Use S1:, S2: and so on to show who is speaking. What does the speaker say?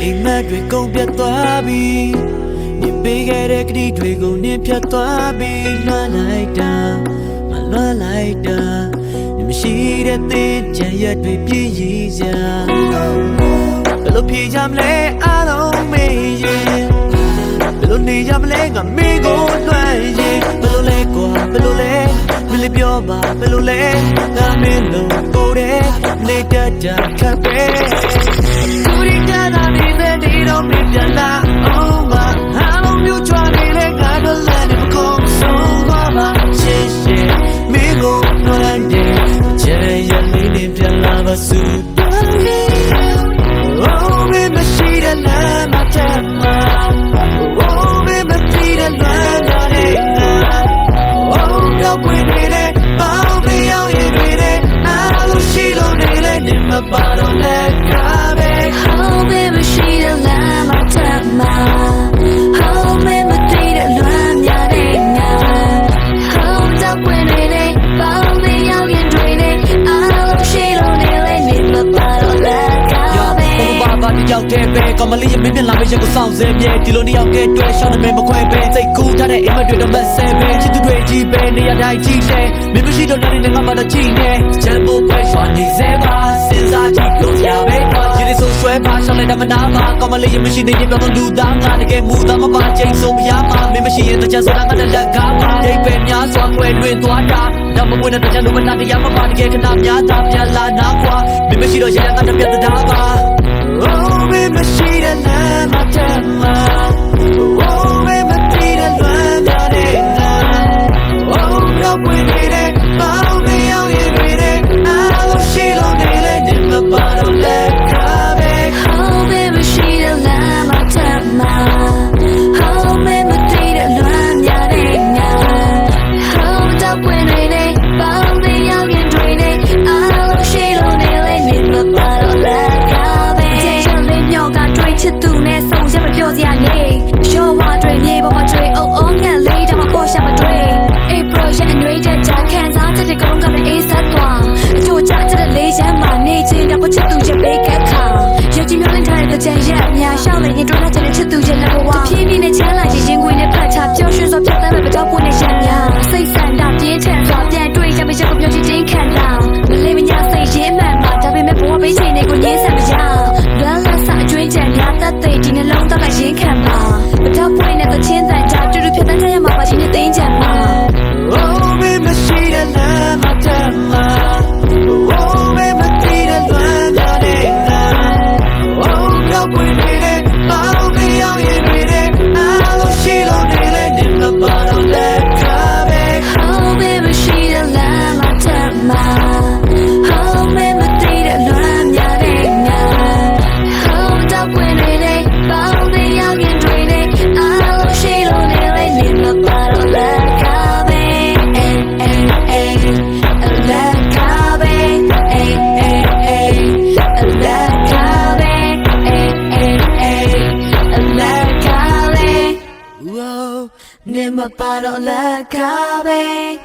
S1: အိမ်မက်တွေကုန်ပြတ်သွားပြီနေပေးခဲ့တဲ့ကတိတွေကိုနင်းဖြတ်သွားပြီလွှမ်းလိုက်တာမလွှမ်းလိုက်တာမရှိတဲ့သင်ချင်ရက်တွေပြည့်ရည်စရာဘယ်လိုဖြေကြမလဲအားလုံးမေးရင်ဘယ်လိုနေကြမလဲငါမင်းကိုလွှမ်းရင်ဘယ်လိုလဲကွာဘယ်လိုလဲမလေးပြောပါဘယ်လိုလဲငါမင်းလို့ကိုတဲ့နေတတ်ကြခပ်ပဲသူရိတာတာနေတဲ့ဒီတော့မပြလာ Oh my how you try to let go let it go so mama shit shit me go no and jere ya ni pya la ba su oh me she the la ma tama oh me she the la la na oh no we need it oh me out you need it I lo she lo need it in my bottle let go
S2: oh me she the la ma tama oh me she the la ya de na oh no we need it oh me out you need it I lo she lo need it in my bottle let go
S1: ဘာတယောက်တည်းပဲကမလေးရဲ့မင်းပြန်လာမယ့်ရက်ကိုစောင့်စဲမြဲဒီလိုနှစ်ယောက်ကတွေ့ရှောင်းနေမခွဲပဲစိတ်ကူးထားတဲ့အိမ်မက်တွေတော့မဆဲပဲချစ်သူတွေကြီးပဲနေရာတိုင်းကြီးတယ်မင်းမရှိတော့တဲ့ငါမှတော့ကြည့်နေချမ်းဖို့ပဲရွာနေစေပါစဉ်းစားကြည့်လို့ရပဲရည်ဆိုဆွဲပါရှောင်းလိုက်တာမနာပါကမလေးရဲ့မရှိနေရင်ပြောတော့လူသားငါတကယ်မူသားမပါချိန်ဆုံးမရပါမင်းမရှိရင်တချမ်းဆိုတာငါနဲ့လက်ကားပါဒိတ်ပဲများစွာခွဲလွင်သွားတာတော့မပွင့်တဲ့တချမ်းလို့မနာတရားမပါတကယ်ခဏများတာပြန်လာနာကွာမင်းမရှိတော့ရရငါနဲ့ပြတ်တာပါ Oh, baby, she the lamb, my tama. Oh, baby, she the lamb, my nena. Oh, no, we need it. Oh, me, oh, you need it. I love she don't need it in the bottle, let go, baby.
S2: oh baby she the lamb my tama oh baby she the lamb ya de na oh no we need it oh me out you need it I love she don't need it in my bottle let goချစ်သူနဲ့ဆုံးချက်မပြောစရာနေရှော့ဝါတွေမြေပေါ်မှာတွေအုံအောင်ငန့်လေးတောင်မှပေါ်ရှာမတွေ့အေး project အနှွေးတဲ့ကြာခံစားချက်တဲ့ကုန်းကလည်းအေးဆက်သွားအချို့ချတဲ့လေးချမ်းမှာနေချင်းတော့ချစ်သူရဲ့ဘေးကခါရုပ်ကြီးမျိုးလင်းထားတဲ့ကြံရက်အများရှောင်းနေရင်တွေ့တဲ့ချစ်သူရဲ့လက်ဘဝဖြည်းဖြည်းနဲ့ချမ်းလာရင်ခွေနဲ့ဖတ်ချပျော်ရွှင်စွာဖြတ်သန်းမဲ့ပကြောက်ဖို့နဲ့ရံများစိတ်ဆန္ဒပြင်းထန်စွာပြန်တွေ့ရမယ့်ရက်ကိုပြောချင်တင်းခံတာမလေးမညာစိတ်ရင်းမှန်မှာဒါပေမဲ့ဘဝပေးချိန်တွေကိုငြင်းဆန်မရလွမ်းလန်းစာအကျွင်းချန်များတတ်သိဒီနှလုံးသားကရင်းခံပါမတော့ပွင့်တဲ့သချင်းတန်ကြတူတူဖြတ်သန်းကြရမှာပါရှင်နဲ့သိမ်းချင်ပါ
S1: Oh, baby, she the lamb, my tama. Oh, baby, she the lamb, my nena. Oh, no, we need it. Oh, me, oh, you need it. I love she don't need it in the bottle, let go, baby.
S2: oh baby she the lamb my tama oh baby she the lamb ya de na oh no we need it oh me out you need it I love she don't need it in my bottle let go baby let go baby let go baby let go baby
S1: Whoa,
S2: in my bottle let go baby